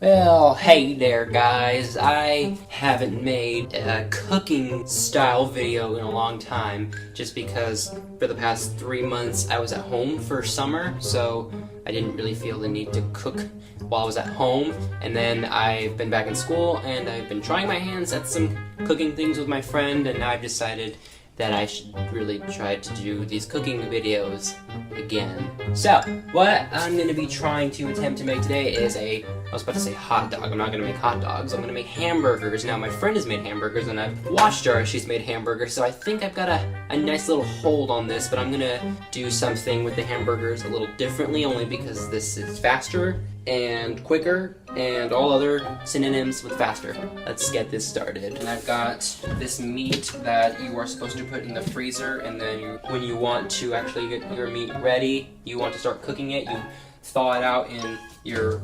Well, hey there guys, I haven't made a cooking style video in a long time just because for the past 3 months I was at home for summer, so I didn't really feel the need to cook while I was at home. And then I've been back in school and I've been trying my hands at some cooking things with my friend, and now I've decided that I should really try to do these cooking videos again. So, what I'm going to be trying to attempt to make today is I was about to say hot dog. I'm not going to make hot dogs. I'm going to make hamburgers. Now, my friend has made hamburgers, and I've watched her as she's made hamburgers, so I think I've got a nice little hold on this, but I'm going to do something with the hamburgers a little differently, only because this is faster and quicker and all other synonyms with faster. Let's get this started. And I've got this meat that you are supposed to put in the freezer, and then when you want to actually get your meat ready, you want to start cooking it, you thaw it out in your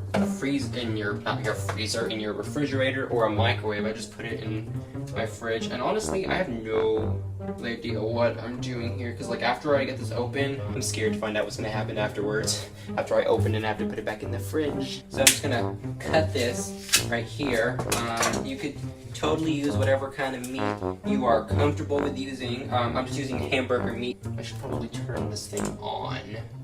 refrigerator or a microwave. I just put it in my fridge, and honestly I have no idea what I'm doing here, because like after I get this open, I'm scared to find out what's gonna happen afterwards. After I open it and I have to put it back in the fridge. So I'm just gonna cut this right here. You could totally use whatever kind of meat you are comfortable with using. I'm just using hamburger meat. I should probably turn this thing on.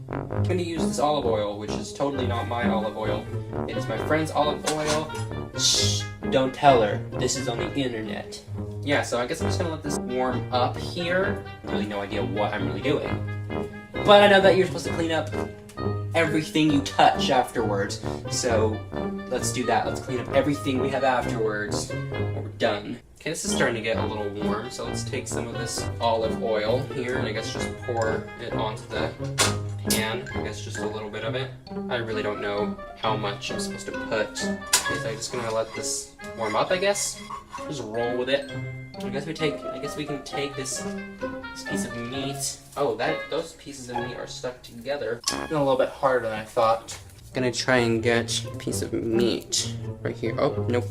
I'm going to use this olive oil, which is totally not my olive oil. It is my friend's olive oil. Shh, don't tell her. This is on the internet. Yeah, so I guess I'm just going to let this warm up here. Really no idea what I'm really doing. But I know that you're supposed to clean up everything you touch afterwards. So let's do that. Let's clean up everything we have afterwards when we're done. Okay, this is starting to get a little warm, so let's take some of this olive oil here and I guess just pour it onto the pan. I guess just a little bit of it. I really don't know how much I'm supposed to put. Okay, so I'm just gonna let this warm up, I guess. Just roll with it. I guess we can take this piece of meat. Oh, those pieces of meat are stuck together. A little bit harder than I thought. Gonna try and get a piece of meat right here. Oh, nope.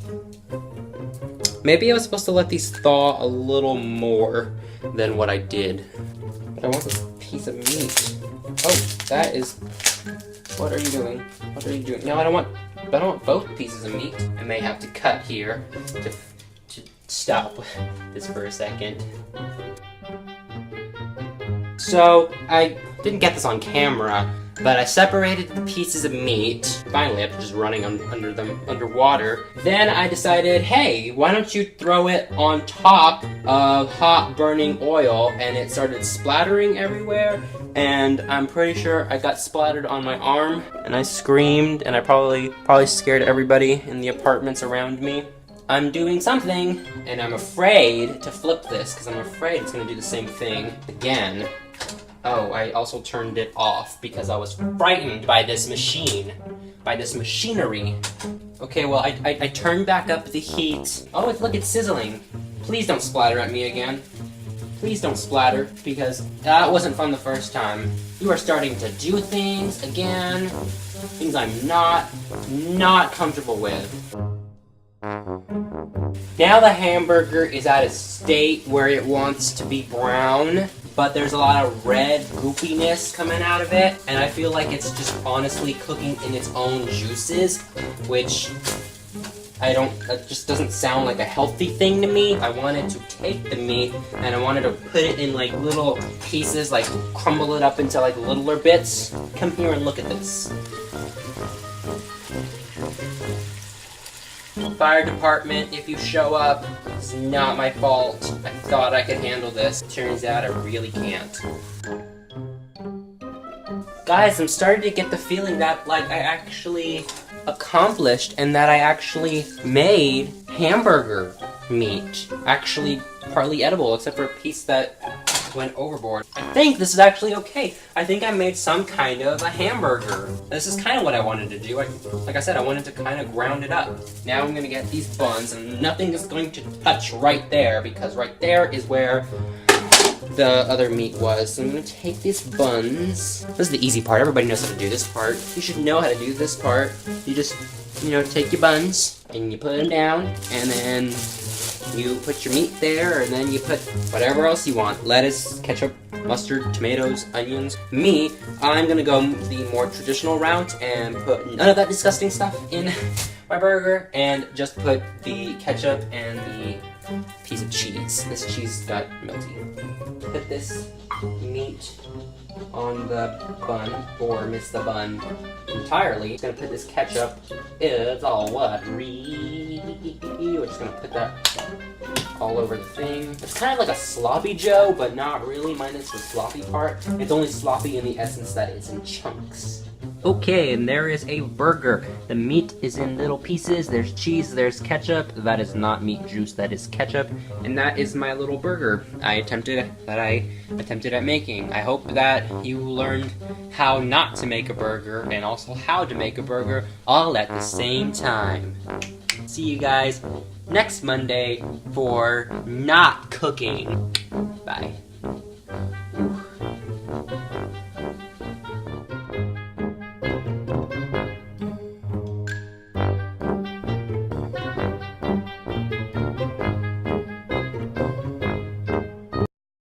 Maybe I was supposed to let these thaw a little more than what I did. But I want this piece of meat. Oh, that is... What are you doing? What are you doing? No, I don't want both pieces of meat. I may have to cut here to stop this for a second. So, I didn't get this on camera, but I separated the pieces of meat, finally after just running underwater. Then I decided, hey, why don't you throw it on top of hot burning oil, and it started splattering everywhere, and I'm pretty sure I got splattered on my arm, and I screamed, and I probably scared everybody in the apartments around me. I'm doing something, and I'm afraid to flip this, because I'm afraid it's going to do the same thing again. Oh, I also turned it off because I was frightened by this machine. By this machinery. Okay, well, I turned back up the heat. Oh, look, it's sizzling. Please don't splatter at me again. Please don't splatter, because that wasn't fun the first time. You are starting to do things again. Things I'm not comfortable with. Now the hamburger is at a state where it wants to be brown, but there's a lot of red goopiness coming out of it, and I feel like it's just honestly cooking in its own juices, which it just doesn't sound like a healthy thing to me. I wanted to take the meat and I wanted to put it in like little pieces, like crumble it up into like littler bits. Come here and look at this. Fire department, if you show up, it's not my fault. I thought I could handle this. Turns out I really can't. Guys, I'm starting to get the feeling that like I actually accomplished and that I actually made hamburger meat. Actually partly edible, except for a piece that went overboard. I think this is actually okay. I think I made some kind of a hamburger. This is kind of what I wanted to do. Like I said, I wanted to kind of ground it up. Now I'm gonna get these buns, and nothing is going to touch right there, because right there is where the other meat was. So I'm gonna take these buns. This is the easy part. Everybody knows how to do this part. You should know how to do this part. You just, take your buns and you put them down, and then you put your meat there, and then you put whatever else you want. Lettuce, ketchup, mustard, tomatoes, onions. Me, I'm gonna go the more traditional route and put none of that disgusting stuff in my burger and just put the ketchup and the piece of cheese. This cheese got melty. Put this meat on the bun, or miss the bun entirely. Just gonna put this ketchup. It's all watery. We're just gonna put that all over the thing. It's kind of like a sloppy Joe, but not really, minus the sloppy part. It's only sloppy in the essence that it's in chunks. Okay, and there is a burger. The meat is in little pieces. There's cheese, there's ketchup. That is not meat juice, that is ketchup. And that is my little burger I attempted at making. I hope that you learned how not to make a burger and also how to make a burger all at the same time. See you guys next Monday for not cooking. Bye.